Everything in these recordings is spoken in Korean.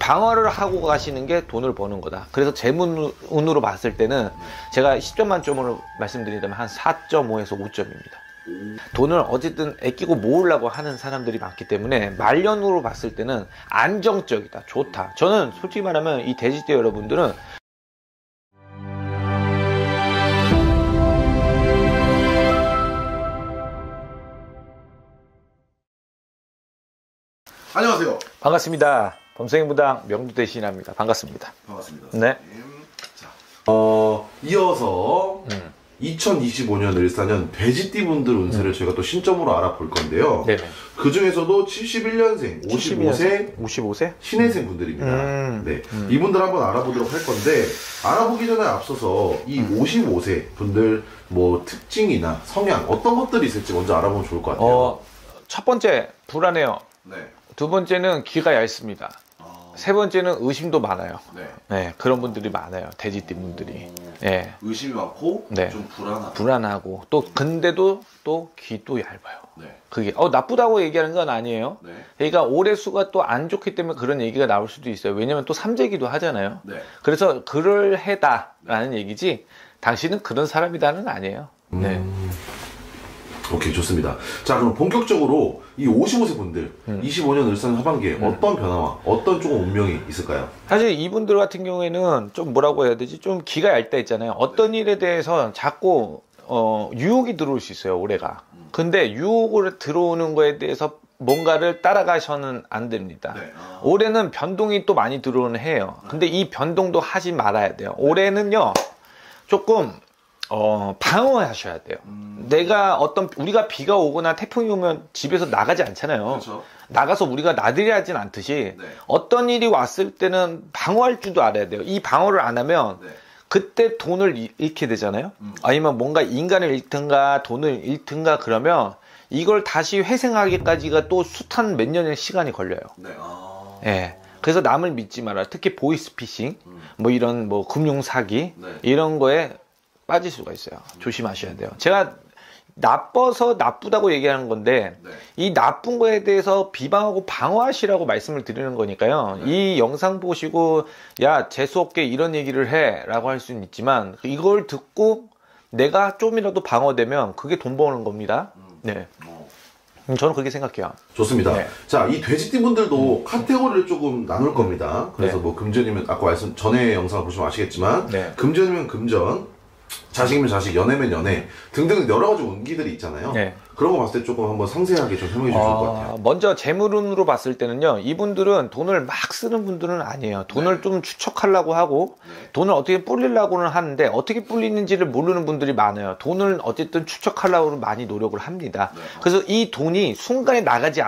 방어를 하고 가시는 게 돈을 버는 거다. 그래서 재물운으로 봤을 때는 제가 10점 만점으로 말씀드리자면 한 4.5에서 5점입니다. 돈을 어쨌든 아끼고 모으려고 하는 사람들이 많기 때문에 말년으로 봤을 때는 안정적이다, 좋다. 저는 솔직히 말하면 이 돼지띠 여러분들은 안녕하세요. 반갑습니다. 범생이무당 명두대신합니다. 반갑습니다. 반갑습니다. 네. 자, 이어서 2025년 을사년 돼지띠 분들 운세를 저희가 또 신점으로 알아볼 건데요. 네. 그 중에서도 71년생, 55세 신해생 분들입니다. 네. 이분들 한번 알아보도록 할 건데, 알아보기 전에 앞서서 이 55세 분들 뭐 특징이나 성향 어떤 것들이 있을지 먼저 알아보면 좋을 것 같아요. 첫 번째, 불안해요. 네. 두 번째는 귀가 얇습니다. 세 번째는 의심도 많아요. 네. 네, 그런 분들이 많아요. 돼지띠 분들이. 네. 의심이 많고 네. 좀 불안하다. 불안하고 또 근데도 또 귀도 얇아요. 네. 그게 나쁘다고 얘기하는 건 아니에요. 네. 그러니까 올해 수가 또 안 좋기 때문에 그런 얘기가 나올 수도 있어요. 왜냐면 또 삼재기도 하잖아요. 네. 그래서 그럴 해다라는 얘기지 당신은 그런 사람이다는 아니에요. 네. 오케이, 좋습니다. 자, 그럼 본격적으로 이 55세 분들 25년 을사년 하반기에 어떤 변화와 어떤 조금 운명이 있을까요? 사실 이분들 같은 경우에는 좀 뭐라고 해야 되지? 좀 기가 얇다 했잖아요. 어떤 일에 대해서 자꾸 유혹이 들어올 수 있어요, 올해가. 근데 유혹을 들어오는 거에 대해서 뭔가를 따라가셔는 안 됩니다. 네. 올해는 변동이 또 많이 들어오는 해요. 근데 이 변동도 하지 말아야 돼요. 올해는요, 조금 방어하셔야 돼요. 우리가 비가 오거나 태풍이 오면 집에서 나가지 않잖아요. 그렇죠. 나가서 우리가 나들이 하진 않듯이 네. 어떤 일이 왔을 때는 방어할 줄도 알아야 돼요. 이 방어를 안 하면 네. 그때 돈을 잃게 되잖아요. 아니면 뭔가 인간을 잃든가 돈을 잃든가 그러면 이걸 다시 회생하기까지가 또 숱한 몇 년의 시간이 걸려요. 네. 예. 그래서 남을 믿지 마라. 특히 보이스피싱, 뭐 이런 뭐 금융 사기 네. 이런 거에 빠질 수가 있어요. 조심하셔야 돼요. 제가 나빠서 나쁘다고 얘기하는 건데 네. 이 나쁜 거에 대해서 비방하고 방어하시라고 말씀을 드리는 거니까요. 이 영상 보시고 야, 재수없게 이런 얘기를 해 라고 할 수는 있지만 이걸 듣고 내가 좀이라도 방어되면 그게 돈 버는 겁니다. 네. 저는 그렇게 생각해요. 좋습니다. 네. 자, 이 돼지띠 분들도 카테고리를 조금 나눌 겁니다. 그래서 네. 뭐 금전이면 아까 전에 영상을 보시면 아시겠지만 네. 금전이면 금전, 자식이면 자식, 연애면 연애 등등 여러 가지 운기들이 있잖아요. 네. 그런 거 봤을 때 조금 한번 상세하게 좀 설명해 주실 것 같아요. 먼저 재물운으로 봤을 때는요, 이분들은 돈을 막 쓰는 분들은 아니에요. 돈을 네. 좀 추척하려고 하고 네. 돈을 어떻게 불리려고는 하는데 어떻게 불리는지를 모르는 분들이 많아요. 돈을 어쨌든 추척하려고 많이 노력을 합니다. 네. 그래서 이 돈이 순간에 나가지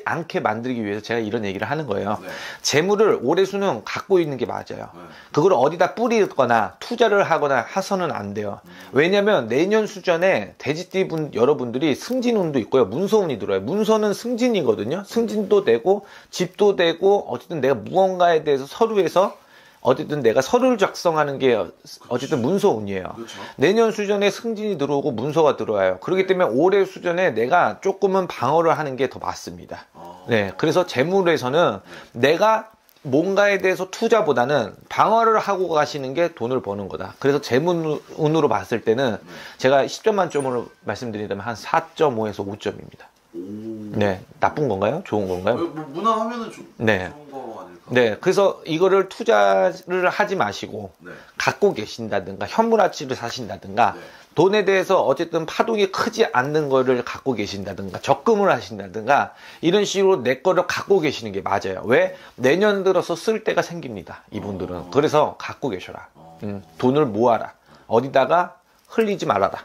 않게 만들기 위해서 제가 이런 얘기를 하는 거예요. 네. 재물을 올해 수는 갖고 있는 게 맞아요. 네. 그걸 어디다 뿌리거나 투자를 하거나 해서는 안 돼요. 왜냐면 내년 수전에 돼지띠 여러분들이 승진운도 있고요. 문서운이 들어요. 문서는 승진이거든요. 승진도 되고 집도 되고 어쨌든 내가 무언가에 대해서 서류에서 어쨌든 내가 서류를 작성하는 게 어쨌든 문서운이에요. 그렇죠. 내년 수전에 승진이 들어오고 문서가 들어와요. 그렇기 때문에 올해 수전에 내가 조금은 방어를 하는 게 더 맞습니다. 네, 그래서 재물에서는 내가 뭔가에 대해서 투자보다는 방어를 하고 가시는 게 돈을 버는 거다. 그래서 재물운으로 봤을 때는 제가 10점 만점으로 말씀드리자면 한 4.5에서 5점입니다. 네, 나쁜 건가요? 좋은 건가요? 뭐 무난하면은 네. 좋은 거 아닐까? 네, 그래서 이거를 투자를 하지 마시고 네. 갖고 계신다든가 현물아치를 사신다든가 네. 돈에 대해서 어쨌든 파동이 크지 않는 거를 갖고 계신다든가 적금을 하신다든가 이런 식으로 내 거를 갖고 계시는 게 맞아요. 왜? 내년 들어서 쓸 때가 생깁니다. 이분들은. 그래서 갖고 계셔라. 돈을 모아라. 어디다가 흘리지 말아라.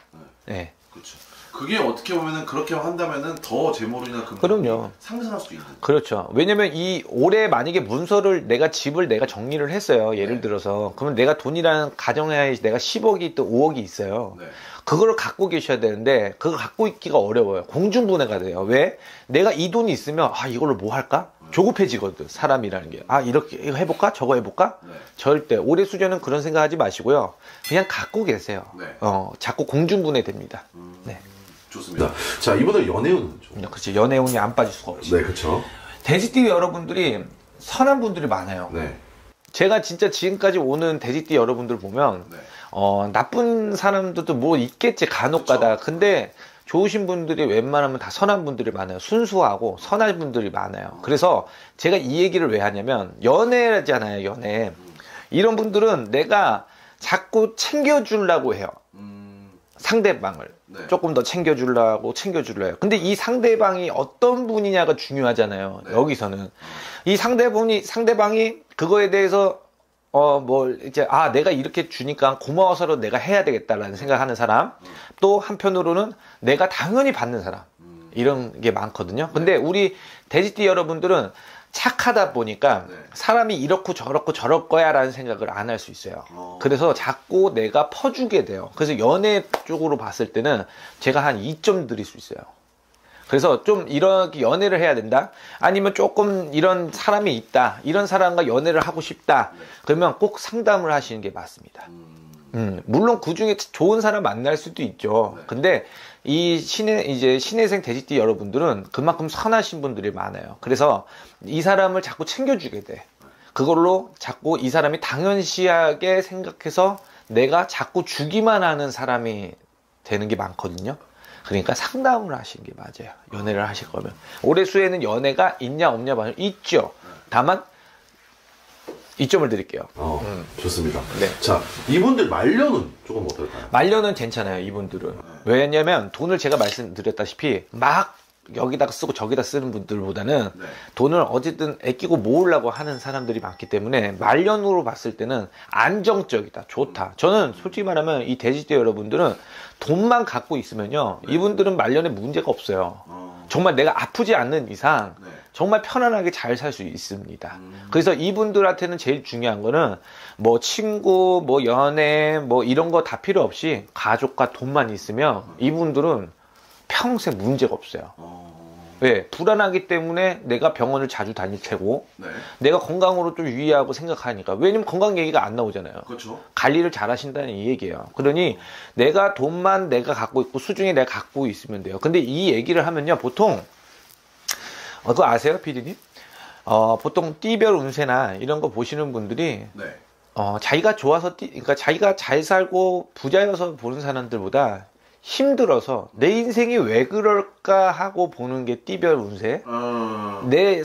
네. 그렇죠. 그게 어떻게 보면은 그렇게 한다면은 더 재물이나 그럼요. 상승할 수도 있는. 그렇죠. 왜냐면 이 올해 만약에 문서를 내가 집을 내가 정리를 했어요. 예를 네. 들어서. 그러면 내가 돈이라는 가정에 내가 10억이 있든 5억이 있어요. 네. 그거를 갖고 계셔야 되는데 그거 갖고 있기가 어려워요. 공중분해가 돼요. 왜? 내가 이 돈이 있으면 이걸로 뭐 할까? 조급해지거든. 사람이라는 게. 이렇게 이거 해볼까? 저거 해볼까? 네. 절대. 올해 수저는 그런 생각하지 마시고요. 그냥 갖고 계세요. 네. 자꾸 공중분해 됩니다. 네. 좋습니다. 자, 이번에 연애운은 좀. 그렇지. 연애운이 안 빠질 수가 없지. 네, 그렇죠. 돼지띠 여러분들이 선한 분들이 많아요. 네. 제가 진짜 지금까지 오는 돼지띠 여러분들 보면 네. 나쁜 사람들도 뭐 있겠지 간혹가다. 근데 좋으신 분들이 웬만하면 다 선한 분들이 많아요. 순수하고 선한 분들이 많아요. 그래서 제가 이 얘기를 왜 하냐면 연애잖아요. 연애. 이런 분들은 내가 자꾸 챙겨주려고 해요. 상대방을. 네. 조금 더 챙겨주려고 해요. 근데 이 상대방이 어떤 분이냐가 중요하잖아요. 네. 여기서는. 이 상대방이 그거에 대해서 내가 이렇게 주니까 고마워서 내가 해야 되겠다라는 생각하는 사람, 또 한편으로는 내가 당연히 받는 사람, 이런 게 많거든요. 근데 우리 돼지띠 여러분들은 착하다 보니까 네. 사람이 이렇고 저렇고 저럴 거야 라는 생각을 안 할 수 있어요. 그래서 자꾸 내가 퍼주게 돼요. 그래서 연애 쪽으로 봤을 때는 제가 한 2점 드릴 수 있어요. 그래서 좀 이렇게 연애를 해야 된다? 아니면 조금 이런 사람이 있다. 이런 사람과 연애를 하고 싶다. 그러면 꼭 상담을 하시는 게 맞습니다. 물론 그 중에 좋은 사람 만날 수도 있죠. 근데 이 신혜생 돼지띠 여러분들은 그만큼 선하신 분들이 많아요. 그래서 이 사람을 자꾸 챙겨주게 돼. 그걸로 자꾸 이 사람이 당연시하게 생각해서 내가 자꾸 주기만 하는 사람이 되는 게 많거든요. 그러니까 상담을 하시는 게 맞아요. 연애를 하실 거면. 올해 수에는 연애가 있냐 없냐 봐요. 있죠. 다만 2점을 드릴게요. 좋습니다. 네. 자, 이분들 말년은 조금 어떨까요? 말년은 괜찮아요. 이분들은. 왜냐면 돈을 제가 말씀드렸다시피 막 여기다가 쓰고 저기다 쓰는 분들보다는 네. 돈을 어쨌든 아끼고 모으려고 하는 사람들이 많기 때문에 말년으로 봤을 때는 안정적이다. 좋다. 저는 솔직히 말하면 이 돼지띠 여러분들은 돈만 갖고 있으면요. 이분들은 말년에 문제가 없어요. 정말 내가 아프지 않는 이상 정말 편안하게 잘 살 수 있습니다. 그래서 이분들한테는 제일 중요한 거는 뭐 친구, 뭐 연애, 뭐 이런 거 다 필요 없이 가족과 돈만 있으면 이분들은 평생 문제가 없어요. 왜? 불안하기 때문에 내가 병원을 자주 다닐 테고 내가 건강으로 좀 유의하고 생각하니까. 왜냐면 건강 얘기가 안 나오잖아요. 그렇죠. 관리를 잘 하신다는 이 얘기예요. 그러니 내가 돈만 내가 갖고 있고 수중에 내가 갖고 있으면 돼요. 근데 이 얘기를 하면요. 보통 그거 아세요, PD님? 보통 띠별 운세나 이런 거 보시는 분들이 자기가 좋아서 그러니까 자기가 잘 살고 부자여서 보는 사람들보다 힘들어서 내 인생이 왜 그럴까 하고 보는 게 띠별 운세. 내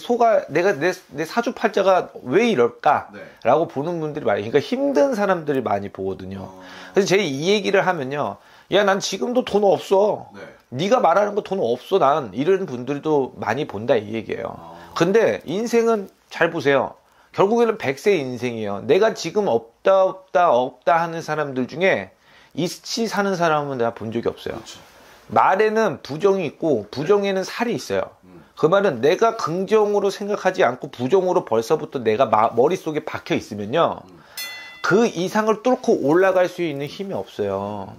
사주팔자가 왜 이럴까? 라고 보는 분들이 많아요. 그러니까 힘든 사람들이 많이 보거든요. 그래서 제가 이 얘기를 하면요. 야, 난 지금도 돈 없어. 네가 말하는 거 돈 없어. 난 이런 분들도 많이 본다 이 얘기예요. 근데 인생은 잘 보세요. 결국에는 100세 인생이에요. 내가 지금 없다 하는 사람들 중에 이치 사는 사람은 내가 본 적이 없어요. 그렇죠. 말에는 부정이 있고 부정에는 살이 있어요. 그 말은 내가 긍정으로 생각하지 않고 부정으로 벌써부터 내가 머릿속에 박혀 있으면요. 그 이상을 뚫고 올라갈 수 있는 힘이 없어요.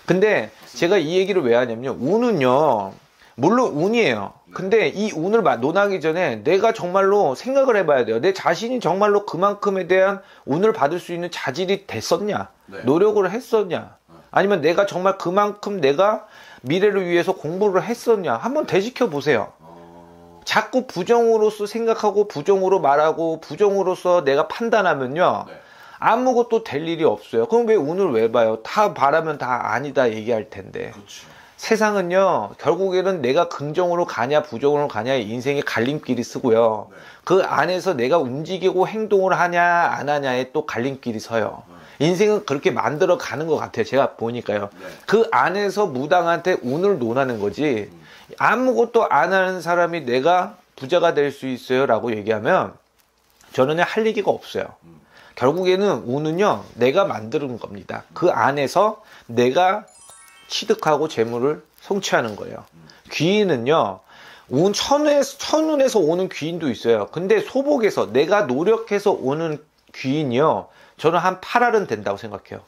근데 제가 이 얘기를 왜 하냐면요. 운은요. 물론 운이에요. 근데 이 운을 논하기 전에 내가 정말로 생각을 해봐야 돼요. 내 자신이 정말로 그만큼에 대한 운을 받을 수 있는 자질이 됐었냐? 노력을 했었냐? 아니면 내가 정말 그만큼 내가 미래를 위해서 공부를 했었냐? 한번 되짚켜 보세요. 자꾸 부정으로서 생각하고 부정으로 말하고 부정으로서 내가 판단하면요. 아무것도 될 일이 없어요. 그럼 왜 운을 왜 봐요? 다 바라면 다 아니다 얘기할 텐데. 그렇죠. 세상은요, 결국에는 내가 긍정으로 가냐 부정으로 가냐의 인생의 갈림길이 쓰고요. 그 안에서 내가 움직이고 행동을 하냐 안 하냐에 또 갈림길이 서요. 인생은 그렇게 만들어 가는 것 같아요. 제가 보니까요. 그 안에서 무당한테 운을 논하는 거지. 아무것도 안 하는 사람이 내가 부자가 될 수 있어요 라고 얘기하면 저는 할 얘기가 없어요. 결국에는 운은요, 내가 만드는 겁니다. 그 안에서 내가 취득하고 재물을 성취하는 거예요. 귀인은요, 천운에서 오는 귀인도 있어요. 근데 소복에서 내가 노력해서 오는 귀인이요, 저는 한 8할은 된다고 생각해요.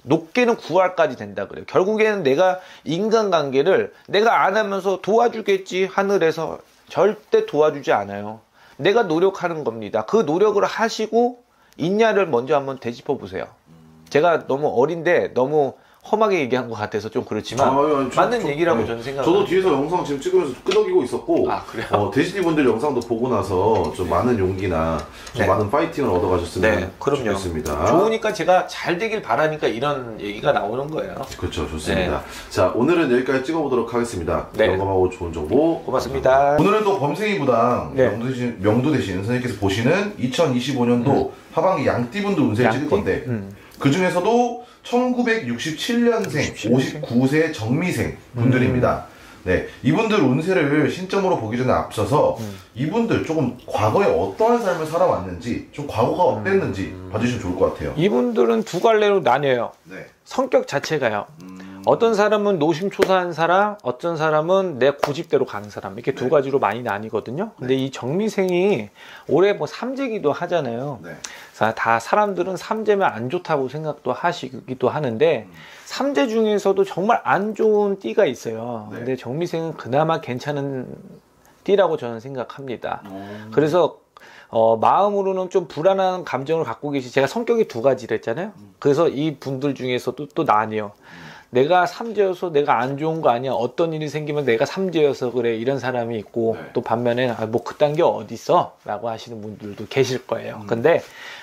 높게는 9할까지 된다 그래요. 결국에는 내가 인간관계를 내가 안 하면서 도와주겠지 하늘에서 절대 도와주지 않아요. 내가 노력하는 겁니다. 그 노력을 하시고 있냐를 먼저 한번 되짚어 보세요. 제가 너무 어린데 너무 험하게 얘기한 것 같아서 좀 그렇지만 맞는 얘기라고 저는 생각합니다. 저도 뒤에서 영상 지금 찍으면서 끄덕이고 있었고 그래요? 돼지띠 분들 영상도 보고 나서 좀 많은 용기나 좀 많은 파이팅을 얻어가셨으면 좋겠습니다. 좋으니까 제가 잘 되길 바라니까 이런 얘기가 나오는 거예요. 그렇죠. 좋습니다. 자, 오늘은 여기까지 찍어보도록 하겠습니다. 영감하고 좋은 정보 고맙습니다. 오늘은 또 범생이 부당 명도 대신 선생님께서 보시는 2025년도 하반기 양띠분들 운세를 찍을 건데 그 중에서도 1967년생 59세 정미생 분들입니다. 네, 이분들 운세를 신점으로 보기 전에 앞서서 이분들 조금 과거에 어떠한 삶을 살아왔는지 좀 과거가 어땠는지 봐주시면 좋을 것 같아요. 이분들은 두 갈래로 나뉘어요. 성격 자체가요. 어떤 사람은 노심초사한 사람, 어떤 사람은 내 고집대로 가는 사람, 이렇게 두 가지로 많이 나뉘거든요. 근데 이 정미생이 올해 뭐 삼재기도 하잖아요. 다 사람들은 삼재면 안 좋다고 생각도 하시기도 하는데 삼재 중에서도 정말 안 좋은 띠가 있어요. 근데 정미생은 그나마 괜찮은 띠라고 저는 생각합니다. 그래서 마음으로는 좀 불안한 감정을 갖고 제가 성격이 두 가지를 했잖아요. 그래서 이 분들 중에서도 또 나뉘어. 내가 삼재여서 내가 안 좋은 거 아니야, 어떤 일이 생기면 내가 삼재여서 그래, 이런 사람이 있고 또 반면에 뭐 그딴 게 어딨어? 라고 하시는 분들도 계실 거예요. 근데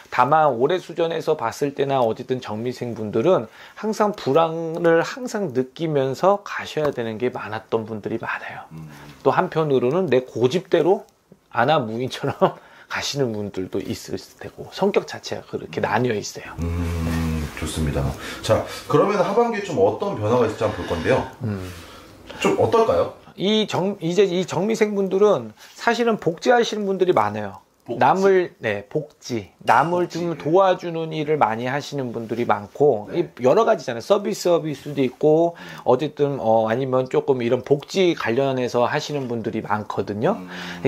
다만 올해 수전에서 봤을 때나 어쨌든 정미생 분들은 항상 불안을 항상 느끼면서 가셔야 되는 게 많았던 분들이 많아요. 또 한편으로는 내 고집대로 아나무인처럼 가시는 분들도 있을 테고 성격 자체가 그렇게 나뉘어 있어요. 좋습니다. 자, 그러면 하반기에 좀 어떤 변화가 있을지 한번 볼 건데요. 좀 어떨까요? 이제 이 정미생 분들은 사실은 복지하시는 분들이 많아요. 남을 남을 좀 도와주는 일을 많이 하시는 분들이 많고 여러 가지잖아요. 서비스도 있고 어쨌든 아니면 조금 이런 복지 관련해서 하시는 분들이 많거든요.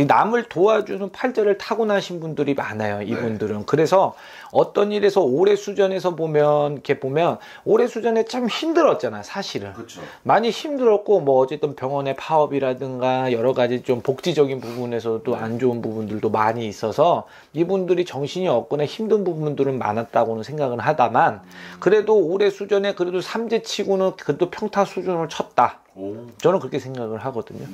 남을 도와주는 팔자를 타고나신 분들이 많아요. 이분들은. 그래서 어떤 일에서 올해 수전에서 이렇게 보면 올해 수전에 참 힘들었잖아, 사실은. 많이 힘들었고 뭐 어쨌든 병원의 파업이라든가 여러 가지 좀 복지적인 부분에서도 안 좋은 부분들도 많이 있어서 이분들이 정신이 없거나 힘든 부분들은 많았다고는 생각은 하다만 그래도 올해 수전에 그래도 삼재치고는 그래도 평타 수준을 쳤다. 저는 그렇게 생각을 하거든요.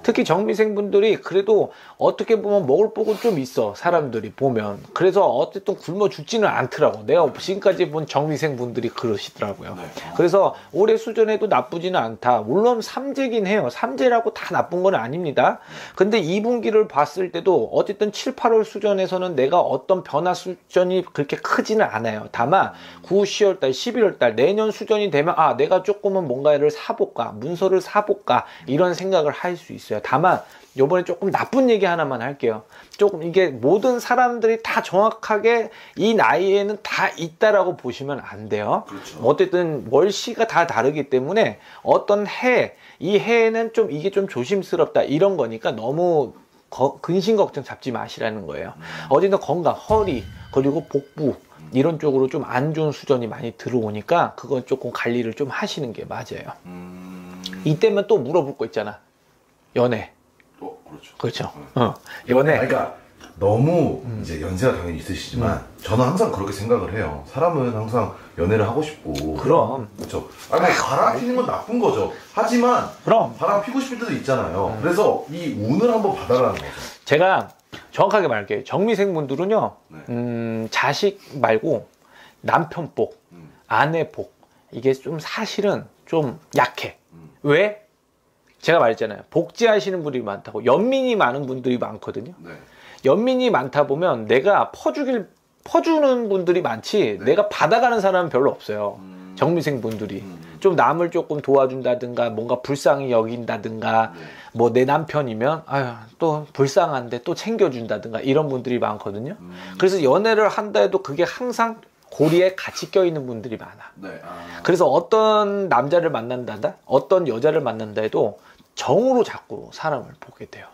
특히 정미생분들이 그래도 어떻게 보면 먹을 복은 좀 있어, 사람들이 보면. 그래서 어쨌든 굶어 죽지는 않더라고. 내가 지금까지 본 정미생분들이 그러시더라고요. 그래서 올해 수전에도 나쁘지는 않다. 물론 삼재긴 해요. 삼재라고 다 나쁜 건 아닙니다. 근데 2분기를 봤을 때도 어쨌든 7, 8월 수전에서는 내가 어떤 변화 수전이 그렇게 크지는 않아요. 다만 9, 10월달, 11월달 내년 수전이 되면 내가 조금은 뭔가를 사볼까, 문서를 사볼까, 이런 생각을 할 수 있어요. 다만 요번에 조금 나쁜 얘기 하나만 할게요. 조금 이게 모든 사람들이 다 정확하게 이 나이에는 다 있다라고 보시면 안 돼요. 어쨌든 월시가 다 다르기 때문에 어떤 이 해에는 좀 이게 좀 조심스럽다, 이런 거니까 너무 근심 걱정 잡지 마시라는 거예요. 어쨌든 건강, 허리, 그리고 복부 이런 쪽으로 좀 안 좋은 수전이 많이 들어오니까 그건 조금 관리를 좀 하시는 게 맞아요. 이때면 또 물어볼 거 있잖아. 연애. 그렇죠. 연애. 그러니까 너무 이제 연세가 당연히 있으시지만 저는 항상 그렇게 생각을 해요. 사람은 항상 연애를 하고 싶고. 그럼. 그렇죠. 바람 피는 건 나쁜 거죠. 하지만 바람 피고 싶을 때도 있잖아요. 그래서 이 운을 한번 받아라는 거죠. 제가 정확하게 말할게요. 정미생 분들은요, 자식 말고 남편 복, 아내 복, 이게 좀 사실은 좀 약해. 왜? 제가 말했잖아요. 복지하시는 분들이 많다고. 연민이 많은 분들이 많거든요. 연민이 많다 보면 내가 퍼주는 분들이 많지 내가 받아가는 사람은 별로 없어요. 정미생 분들이. 좀 남을 조금 도와준다든가 뭔가 불쌍히 여긴다든가 뭐 내 남편이면 또 불쌍한데 또 챙겨준다든가 이런 분들이 많거든요. 그래서 연애를 한다 해도 그게 항상 고리에 같이 껴있는 분들이 많아. 그래서 어떤 남자를 만난다, 어떤 여자를 만난다 해도 정으로 자꾸 사람을 보게 돼요.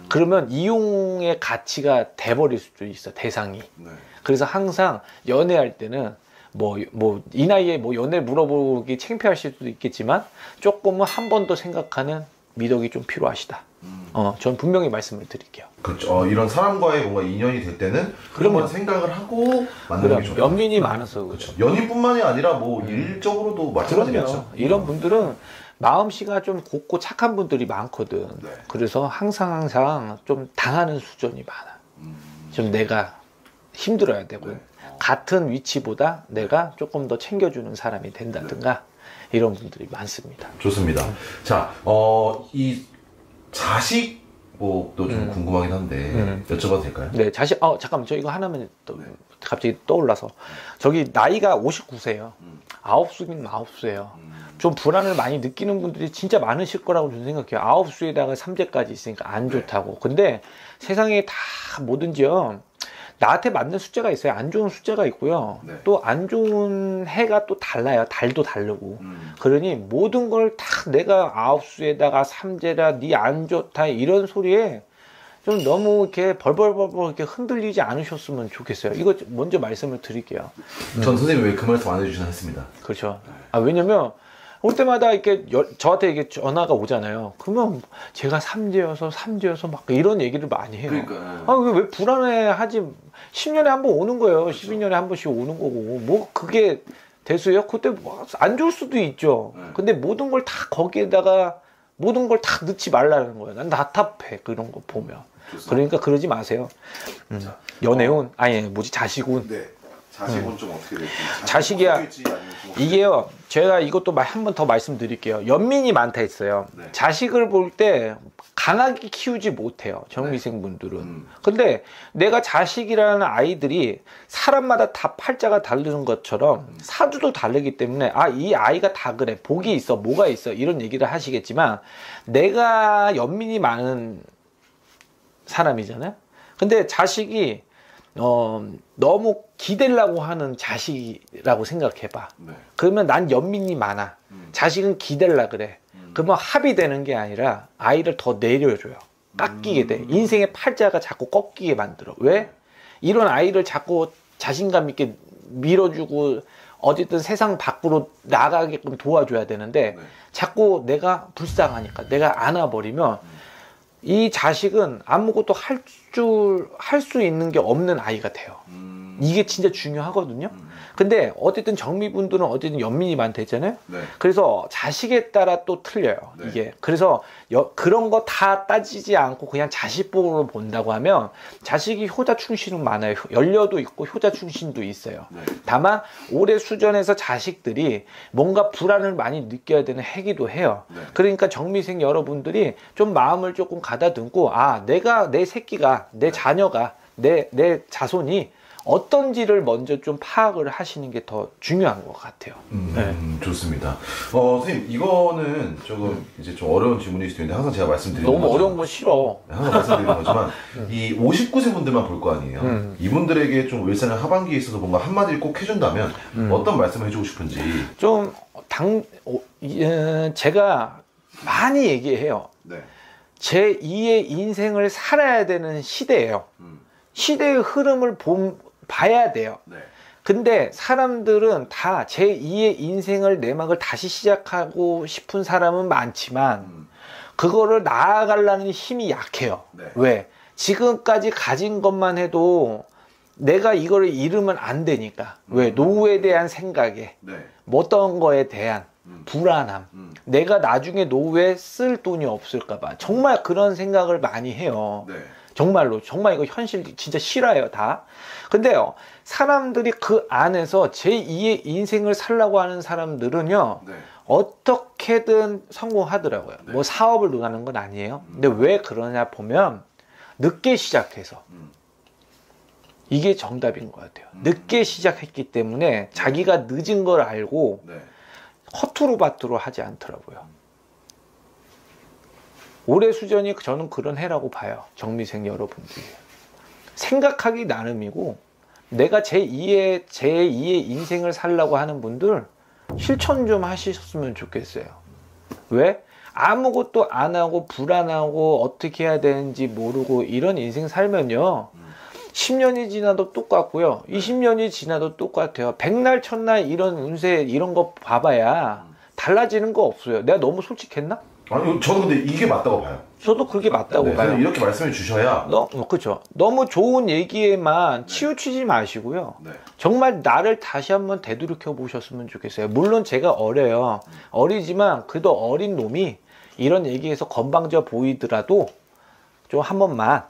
그러면 이용의 가치가 돼버릴 수도 있어, 대상이. 그래서 항상 연애할 때는 이 나이에 연애 물어보기 창피할 수도 있겠지만 조금은 한 번 더 생각하는 미덕이 좀 필요하시다. 전 분명히 말씀을 드릴게요. 그렇죠. 이런 사람과의 뭔가 인연이 될 때는 그런 생각을 하고 만나는 게 좋아요. 연민이 많아서 그렇죠. 연인뿐만이 아니라 뭐 일적으로도 마찬가지겠죠. 이런 분들은 마음씨가 좀 곱고 착한 분들이 많거든. 네. 그래서 항상 좀 당하는 수준이 많아. 좀 내가 힘들어야 되고 네. 같은 위치보다 내가 조금 더 챙겨주는 사람이 된다든가 이런 분들이 많습니다. 좋습니다. 자, 이 자식 뭐도 좀 궁금하긴 한데 여쭤봐도 될까요? 네, 자식. 잠깐만, 저 이거 하나만 또 갑자기 떠올라서 저기 나이가 59세예요. 9수긴 9수예요. 좀 불안을 많이 느끼는 분들이 진짜 많으실 거라고 저는 생각해요. 9수에다가 3제까지 있으니까 안 좋다고. 근데 세상에 다 뭐든지요. 나한테 맞는 숫자가 있어요. 안 좋은 숫자가 있고요. 네. 또 안 좋은 해가 또 달라요. 달도 다르고. 그러니 모든 걸 다 내가 9수에다가 3제라 니 안 좋다 이런 소리에 좀 너무 이렇게 벌벌벌벌 이렇게 흔들리지 않으셨으면 좋겠어요. 이거 먼저 말씀을 드릴게요. 전 선생님이 왜 그 말씀 안 해주시나 했습니다. 그렇죠. 왜냐면 올 때마다 이렇게 저한테 이게 전화가 오잖아요. 그러면 제가 3제여서 막 이런 얘기를 많이 해요. 그러니까. 왜 불안해하지? 10년에 한 번 오는 거예요. 그렇죠. 12년에 한 번씩 오는 거고. 뭐 그게 대수요? 그때 안 좋을 수도 있죠. 근데 모든 걸 다 거기에다가 모든 걸 다 넣지 말라는 거예요. 난 답답해. 그런 거 보면. 좋습니다. 그러니까 그러지 마세요. 연애운, 자식운. 네. 자식은 좀 어떻게 될지. 자식이야. 이게요. 제가 이것도 한 번 더 말씀드릴게요. 연민이 많다 했어요. 네. 자식을 볼 때 강하게 키우지 못해요. 정미생 분들은. 근데 내가 자식이라는 아이들이 사람마다 다 팔자가 다르는 것처럼 사주도 다르기 때문에 이 아이가 다 그래. 복이 있어. 뭐가 있어. 이런 얘기를 하시겠지만 내가 연민이 많은 사람이잖아요. 근데 자식이 너무 기대려고 하는 자식이라고 생각해봐. 네. 그러면 난 연민이 많아. 자식은 기대려 그래. 그러면 합이 되는 게 아니라 아이를 더 내려줘요. 깎이게 돼. 인생의 팔자가 자꾸 꺾이게 만들어. 왜? 이런 아이를 자꾸 자신감 있게 밀어주고 어쨌든 세상 밖으로 나가게끔 도와줘야 되는데 자꾸 내가 불쌍하니까 내가 안아버리면 이 자식은 아무것도 할 수 있는 게 없는 아이가 돼요. 이게 진짜 중요하거든요. 근데 어쨌든 정미분들은 어쨌든 연민이 많다 했잖아요. 네. 그래서 자식에 따라 또 틀려요. 네. 이게. 그래서 그런 거 다 따지지 않고 그냥 자식복으로 본다고 하면 자식이 효자충신은 많아요. 연려도 있고 효자충신도 있어요. 네. 다만 올해 수전에서 자식들이 뭔가 불안을 많이 느껴야 되는 해기도 해요. 네. 그러니까 정미생 여러분들이 좀 마음을 조금 가다듬고 내 새끼가 내 자녀가 내 자손이 어떤지를 먼저 좀 파악을 하시는 게 더 중요한 것 같아요. 네. 좋습니다. 선생님, 이거는 조금 이제 좀 어려운 질문일 수도 있는데 항상 제가 말씀드리는 너무 거지만, 어려운 건 싫어. 항상 말씀드리는 거지만 이 59세 분들만 볼 거 아니에요. 이분들에게 좀 일상의 하반기에 있어서 뭔가 한마디를 꼭 해준다면 어떤 말씀을 해주고 싶은지. 좀 제가 많이 얘기해요. 네. 제 2의 인생을 살아야 되는 시대예요. 시대의 흐름을 봐야 돼요. 네. 근데 사람들은 다 제2의 인생을 내막을 다시 시작하고 싶은 사람은 많지만 그거를 나아가려는 힘이 약해요. 네. 왜? 지금까지 가진 것만 해도 내가 이거를 잃으면 안 되니까. 왜? 노후에 대한 생각에 네. 어떤 거에 대한 불안함. 내가 나중에 노후에 쓸 돈이 없을까 봐. 정말 그런 생각을 많이 해요. 네. 정말로 정말 이거 현실 진짜 싫어요 다. 근데요 사람들이 그 안에서 제2의 인생을 살라고 하는 사람들은요 네. 어떻게든 성공하더라고요. 네. 뭐 사업을 하는 건 아니에요. 근데 왜 그러냐 보면 늦게 시작해서 이게 정답인 것 같아요. 늦게 시작했기 때문에 자기가 늦은 걸 알고 네. 허투루바투루 하지 않더라고요. 올해 수전이 저는 그런 해라고 봐요. 정미생 여러분들이. 생각하기 나름이고 내가 제2의 인생을 살려고 하는 분들 실천 좀 하셨으면 좋겠어요. 왜? 아무것도 안 하고 불안하고 어떻게 해야 되는지 모르고 이런 인생 살면요. 10년이 지나도 똑같고요. 20년이 지나도 똑같아요. 백날 천날 이런 운세 이런 거 봐봐야 달라지는 거 없어요. 내가 너무 솔직했나? 아니 저는 근데 이게 맞다고 봐요. 저도 그렇게 맞다고 봐요. 이렇게 말씀해 주셔야. 그렇죠. 너무 좋은 얘기에만 치우치지 마시고요. 정말 나를 다시 한번 되돌이켜 보셨으면 좋겠어요. 물론 제가 어려요. 어리지만 그래도 어린 놈이 이런 얘기에서 건방져 보이더라도 좀 한 번만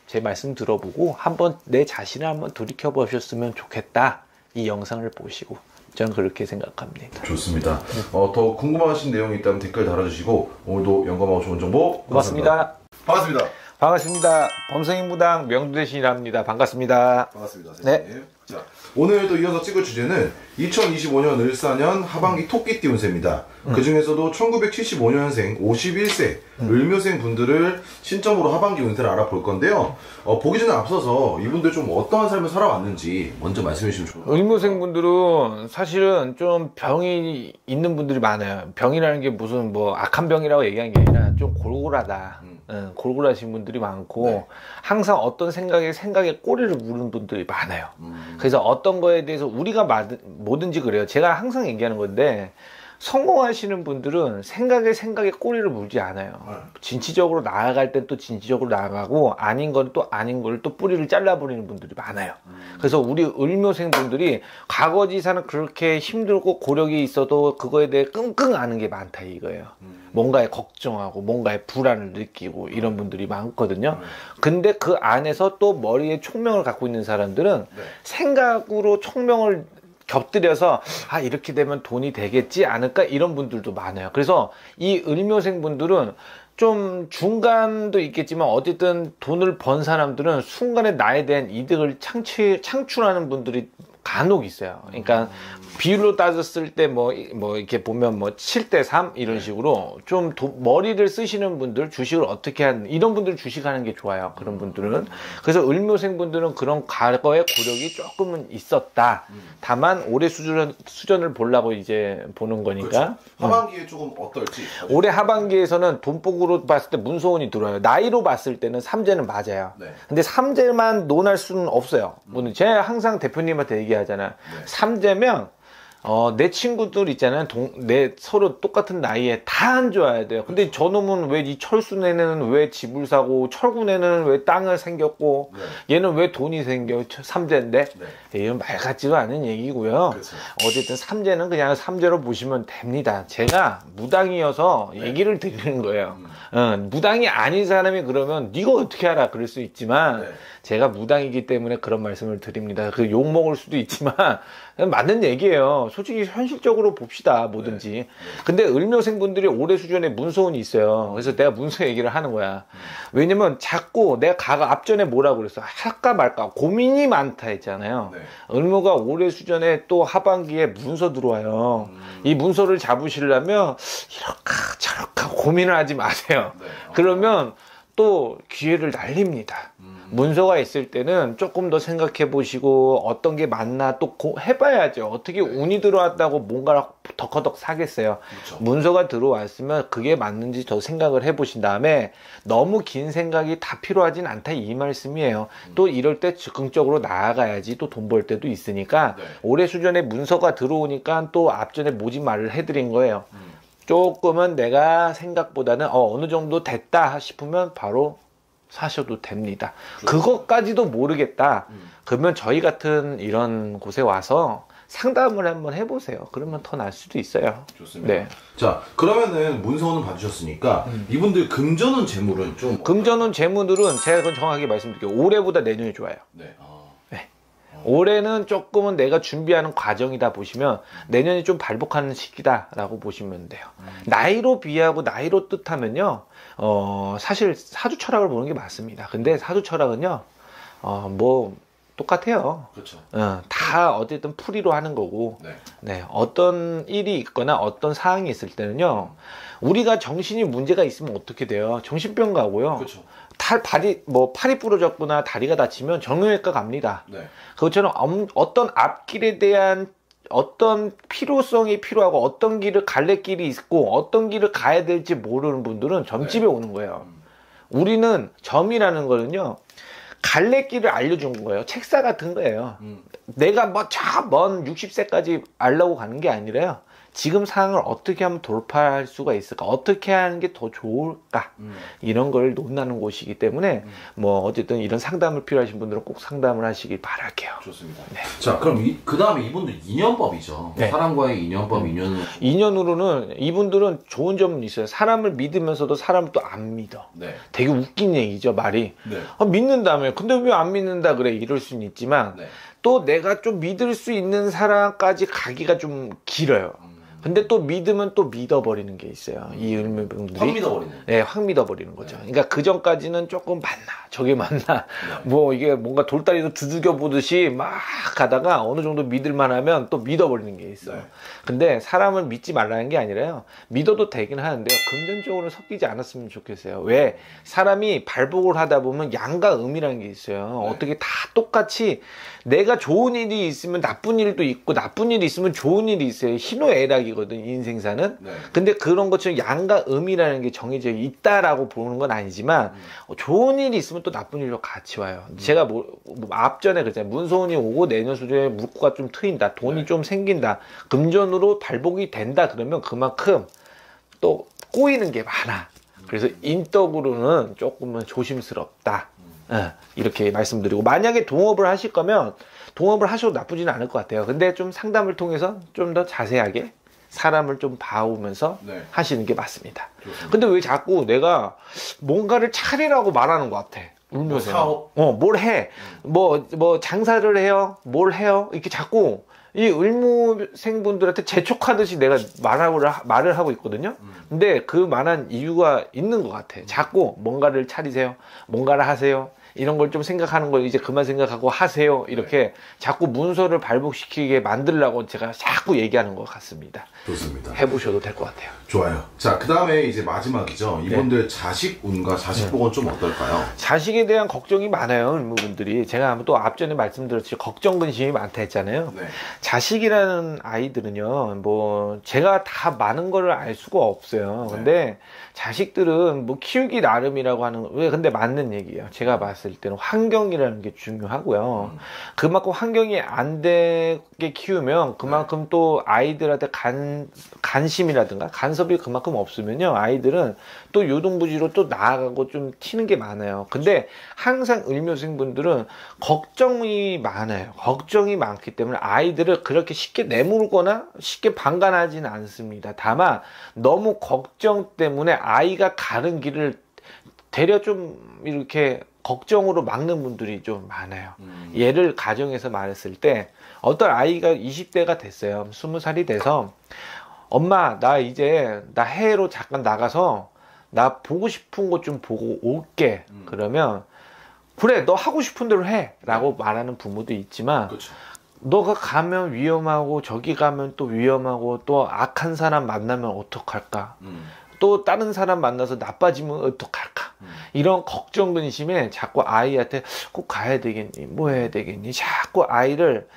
제 말씀 들어보고 한번 내 자신을 한번 돌이켜 보셨으면 좋겠다. 이 영상을 보시고 저는 그렇게 생각합니다. 좋습니다. 더 궁금하신 내용이 있다면 댓글 달아주시고 오늘도 영감하고 좋은 정보 고맙습니다. 반갑습니다. 반갑습니다. 범성인무당 명두대신이랍니다. 반갑습니다. 반갑습니다. 네. 자, 오늘도 이어서 찍을 주제는 2025년 을사년 하반기 토끼띠 운세입니다. 그 중에서도 1975년생 51세 을묘생 분들을 신점으로 하반기 운세를 알아볼 건데요. 보기 전에 앞서서 이분들 좀 어떠한 삶을 살아왔는지 먼저 말씀해 주시면 좋을 것 같아요. 을묘생 분들은 사실은 좀 병이 있는 분들이 많아요. 병이라는 게 무슨 뭐 악한 병이라고 얘기하는 게 아니라 좀 골골하다. 골골하신 분들이 많고 네. 항상 어떤 생각에 꼬리를 무는 분들이 많아요. 그래서 어떤 거에 대해서 우리가 뭐든지 그래요. 제가 항상 얘기하는 건데 성공하시는 분들은 생각에 꼬리를 물지 않아요. 진취적으로 나아갈 땐 또 진취적으로 나아가고 아닌 건 또 아닌 걸 또 뿌리를 잘라버리는 분들이 많아요. 그래서 우리 을묘생 분들이 과거지사는 그렇게 힘들고 고력이 있어도 그거에 대해 끙끙 앓는 게 많다 이거예요. 뭔가에 걱정하고 뭔가에 불안을 느끼고 이런 분들이 많거든요. 근데 그 안에서 또 머리에 총명을 갖고 있는 사람들은 생각으로 총명을 겹들여서 이렇게 되면 돈이 되겠지 않을까 이런 분들도 많아요. 그래서 이 을묘생 분들은 좀 중간도 있겠지만 어쨌든 돈을 번 사람들은 순간에 나에 대한 이득을 창출하는 분들이 간혹 있어요. 그러니까 비율로 따졌을 때 뭐 이렇게 보면 뭐 7대3 이런 식으로 좀 머리를 쓰시는 분들, 주식을 어떻게 하는 이런 분들 주식하는 게 좋아요. 그런 분들은. 그래서 을묘생 분들은 그런 과거의 고력이 조금은 있었다. 다만 올해 수전을 보려고 이제 보는 거니까. 그렇죠. 하반기에 조금 어떨지. 올해 하반기에서는 돈복으로 봤을 때 문서운이 들어와요. 나이로 봤을 때는 삼재는 맞아요. 네. 근데 삼재만 논할 수는 없어요. 제가 항상 대표님한테 얘기하잖아요. 삼재면 내 친구들 있잖아요. 서로 똑같은 나이에 다 안 좋아야 돼요. 근데 저놈은 왜 이 철수네는 왜 집을 사고, 철구네는 왜 땅을 생겼고, 얘는 왜 돈이 생겨, 삼재인데? 이런 말 같지도 않은 얘기고요. 그렇죠. 어쨌든 삼재는 그냥 삼재로 보시면 됩니다. 제가 무당이어서 얘기를 드리는 거예요. 무당이 아닌 사람이 그러면 네가 어떻게 알아? 그럴 수 있지만, 제가 무당이기 때문에 그런 말씀을 드립니다. 그 욕 먹을 수도 있지만 맞는 얘기예요. 솔직히 현실적으로 봅시다. 뭐든지. 근데 을묘생 분들이 올해 수준에 문서운이 있어요. 그래서 내가 문서 얘기를 하는 거야. 왜냐면 자꾸 내가 앞전에 뭐라고 그랬어. 할까 말까 고민이 많다 했잖아요. 을묘가 올해 수준에 또 하반기에 문서 들어와요. 이 문서를 잡으시려면 이렇게 저렇게 고민을 하지 마세요. 그러면 또 기회를 날립니다. 문서가 있을 때는 조금 더 생각해 보시고 어떤 게 맞나 또 해봐야죠. 어떻게 운이 들어왔다고 뭔가를 덕커덕 사겠어요. 그렇죠. 문서가 들어왔으면 그게 맞는지 더 생각을 해보신 다음에 너무 긴 생각이 다 필요하진 않다 이 말씀이에요. 또 이럴 때 즉흥적으로 나아가야지 또 돈 벌 때도 있으니까 올해 수전에 문서가 들어오니까 또 앞전에 모집 말을 해드린 거예요. 조금은 내가 생각보다는 어느 정도 됐다 싶으면 바로 사셔도 됩니다. 그것까지도 모르겠다. 그러면 저희 같은 이런 곳에 와서 상담을 한번 해보세요. 그러면 더 나을 수도 있어요. 좋습니다. 네. 자, 그러면은 문서는 봐주셨으니까 이분들 금전운 재물은 좀 금전운 재물들은 제가 그건 정확하게 말씀드릴게요. 올해보다 내년이 좋아요. 네. 올해는 조금은 내가 준비하는 과정이다 보시면 내년이 좀 발복하는 시기다라고 보시면 돼요. 나이로 비하고 나이로 뜻하면요. 사실 사주 철학을 보는 게 맞습니다. 근데 사주 철학은요. 뭐 똑같아요. 그렇죠. 다 어쨌든 풀이로 하는 거고. 네. 어떤 일이 있거나 어떤 사항이 있을 때는요. 우리가 정신이 문제가 있으면 어떻게 돼요? 정신병 가고요. 그렇죠. 팔이 부러졌거나 다리가 다치면 정형외과 갑니다. 그것처럼 어떤 앞길에 대한 어떤 필요성이 필요하고 어떤 길을 갈래길이 있고 어떤 길을 가야 될지 모르는 분들은 점집에 오는 거예요. 우리는 점이라는 거는요. 갈래길을 알려준 거예요. 책사 같은 거예요. 내가 뭐 저 먼 60세까지 알려고 가는 게 아니라요. 지금 상황을 어떻게 하면 돌파할 수가 있을까, 어떻게 하는 게 더 좋을까, 이런 걸 논하는 곳이기 때문에 뭐 어쨌든 이런 상담을 필요하신 분들은 꼭 상담을 하시길 바랄게요. 좋습니다. 네. 자, 그럼 그 다음에 이분들 인연법이죠. 네. 사람과의 인연법, 인연으로는 이분들은 좋은 점은 있어요. 사람을 믿으면서도 사람을 또 안 믿어. 네. 되게 웃긴 얘기죠, 말이. 네. 믿는다며. 근데 왜 안 믿는다 그래? 이럴 수는 있지만 네. 또 내가 좀 믿을 수 있는 사람까지 가기가 좀 길어요. 근데 또 믿으면 또 믿어버리는 게 있어요. 이 을묘분들이. 확 믿어버리는. 네, 확 믿어버리는 거죠. 네. 그러니까 그 전까지는 조금 맞나, 저게 맞나. 네. 뭐 이게 뭔가 돌다리도 두들겨 보듯이 막 가다가 어느 정도 믿을만 하면 또 믿어버리는 게 있어요. 네. 근데 사람을 믿지 말라는 게 아니라요. 믿어도 되긴 하는데요. 금전적으로 섞이지 않았으면 좋겠어요. 왜? 사람이 발복을 하다 보면 양과 음이라는 게 있어요. 네. 어떻게 다 똑같이 내가 좋은 일이 있으면 나쁜 일도 있고 나쁜 일이 있으면 좋은 일이 있어요. 희노애락이거든, 인생사는. 네. 근데 그런 것처럼 양과 음이라는 게 정해져 있다라고 보는 건 아니지만 좋은 일이 있으면 또 나쁜 일도 같이 와요. 제가 앞전에 그랬잖아요. 문소운이 오고 내년 수준에 물꼬가 좀 트인다, 돈이 네. 좀 생긴다, 금전으로 발복이 된다, 그러면 그만큼 또 꼬이는 게 많아. 그래서 인덕으로는 조금은 조심스럽다, 이렇게 말씀드리고, 만약에 동업을 하실 거면 동업을 하셔도 나쁘지는 않을 것 같아요. 근데 좀 상담을 통해서 좀 더 자세하게 사람을 좀 봐오면서 네. 하시는 게 맞습니다. 좋습니다. 근데 왜 자꾸 내가 뭔가를 차리라고 말하는 것 같아? 울면서. 뭘 해? 뭐 장사를 해요? 뭘 해요? 이렇게 자꾸 이 을무생분들한테 재촉하듯이 내가 말을 하고 있거든요. 근데 그 말한 이유가 있는 것 같아. 자꾸 뭔가를 차리세요, 뭔가를 하세요, 이런 걸 좀 생각하는 걸 이제 그만 생각하고 하세요, 이렇게 네. 자꾸 문서를 발복시키게 만들려고 제가 자꾸 얘기하는 것 같습니다. 좋습니다. 해보셔도 될 것 같아요. 좋아요. 자, 그 다음에 이제 마지막이죠. 이분들 네. 자식 운과 자식 복은 좀 어떨까요? 자식에 대한 걱정이 많아요, 을무분들이. 제가 또 앞전에 말씀드렸지, 걱정 근심이 많다 했잖아요. 네. 자식이라는 아이들은요, 뭐 제가 다 많은 걸 알 수가 없어요. 근데 자식들은 뭐 키우기 나름이라고 하는, 왜 근데 맞는 얘기예요. 제가 봤을 때는 환경이라는 게 중요하고요. 그만큼 환경이 안 되게 키우면 그만큼 또 아이들한테 관심이라든가 간섭이 그만큼 없으면요, 아이들은 또 요동부지로 또 나아가고 좀 튀는 게 많아요. 근데 항상 을묘생분들은 걱정이 많아요. 걱정이 많기 때문에 아이들을 그렇게 쉽게 내몰거나 쉽게 방관하지는 않습니다. 다만 너무 걱정 때문에 아이가 가는 길을 되려 좀 이렇게 걱정으로 막는 분들이 좀 많아요. 예를 가정에서 말했을 때 어떤 아이가 20대가 됐어요. 20살이 돼서 엄마, 나 이제 나 해외로 잠깐 나가서 나 보고 싶은 곳 좀 보고 올게. 그러면 그래, 너 하고 싶은 대로 해 라고 말하는 부모도 있지만, 그쵸. 너가 가면 위험하고 저기 가면 또 위험하고 또 악한 사람 만나면 어떡할까, 또 다른 사람 만나서 나빠지면 어떡할까, 이런 걱정 근심에 자꾸 아이한테 꼭 가야 되겠니, 뭐 해야 되겠니, 자꾸 아이를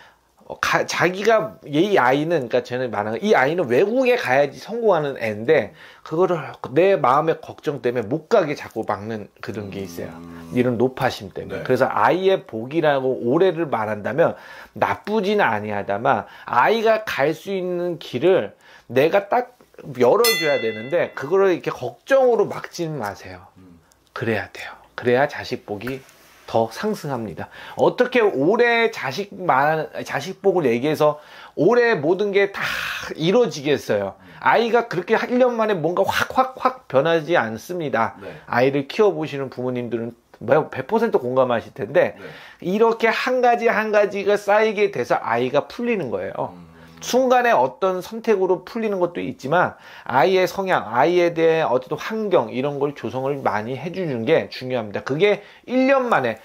자기가, 이 아이는, 그러니까 저는 말하는, 이 아이는 외국에 가야지 성공하는 애인데 그거를 내 마음의 걱정 때문에 못 가게 자꾸 막는 그런 게 있어요. 이런 노파심 때문에. 네. 그래서 아이의 복이라고 올해를 말한다면 나쁘지는 아니하다만 아이가 갈 수 있는 길을 내가 딱 열어줘야 되는데 그거를 이렇게 걱정으로 막지는 마세요. 그래야 돼요. 그래야 자식 복이 더 상승합니다. 어떻게 올해 자식 복을 얘기해서 올해 모든 게 다 이루어지겠어요? 아이가 그렇게 1년 만에 뭔가 확 변하지 않습니다. 네. 아이를 키워보시는 부모님들은 100% 공감하실 텐데, 네. 이렇게 한 가지가 쌓이게 돼서 아이가 풀리는 거예요. 순간에 어떤 선택으로 풀리는 것도 있지만 아이의 성향, 아이에 대한 어떤 환경, 이런 걸 조성을 많이 해주는 게 중요합니다. 그게 1년 만에,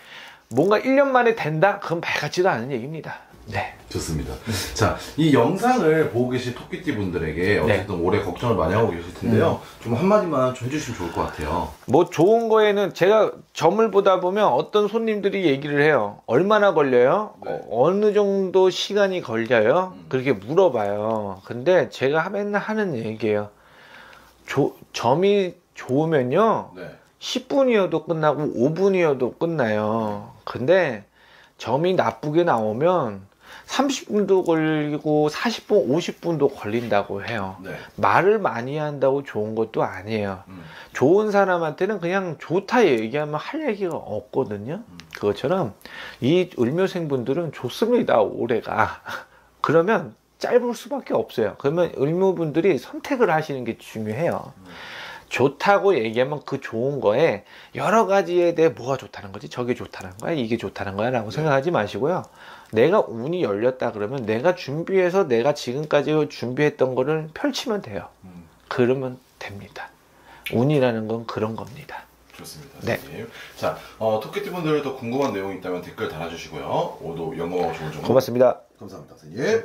뭔가 1년 만에 된다? 그건 말 같지도 않은 얘기입니다. 네. 좋습니다. 자, 이 영상을 보고 계신 토끼띠 분들에게 어쨌든 네. 올해 걱정을 많이 하고 계실 텐데요. 좀 한마디만 좀 해주시면 좋을 것 같아요. 뭐 좋은 거에는 제가 점을 보다 보면 어떤 손님들이 얘기를 해요. 얼마나 걸려요? 네. 어느 정도 시간이 걸려요? 그렇게 물어봐요. 근데 제가 맨날 하는 얘기예요. 점이 좋으면요. 네. 10분이어도 끝나고 5분이어도 끝나요. 근데 점이 나쁘게 나오면 30분도 걸리고 40분, 50분도 걸린다고 해요. 네. 말을 많이 한다고 좋은 것도 아니에요. 좋은 사람한테는 그냥 좋다 얘기하면 할 얘기가 없거든요. 그것처럼 이 을묘생분들은 좋습니다, 올해가. 그러면 짧을 수밖에 없어요. 그러면 을묘분들이 선택을 하시는 게 중요해요. 좋다고 얘기하면 그 좋은 거에 여러 가지에 대해 뭐가 좋다는 거지? 저게 좋다는 거야? 이게 좋다는 거야? 라고 생각하지 마시고요. 내가 운이 열렸다 그러면 내가 준비해서 내가 지금까지 준비했던 거를 펼치면 돼요. 그러면 됩니다. 운이라는 건 그런 겁니다. 좋습니다. 네. 선생님. 자, 토끼띠 분들 더 궁금한 내용이 있다면 댓글 달아주시고요. 오도 영어 좋은 정보. 고맙습니다. 감사합니다, 선생님.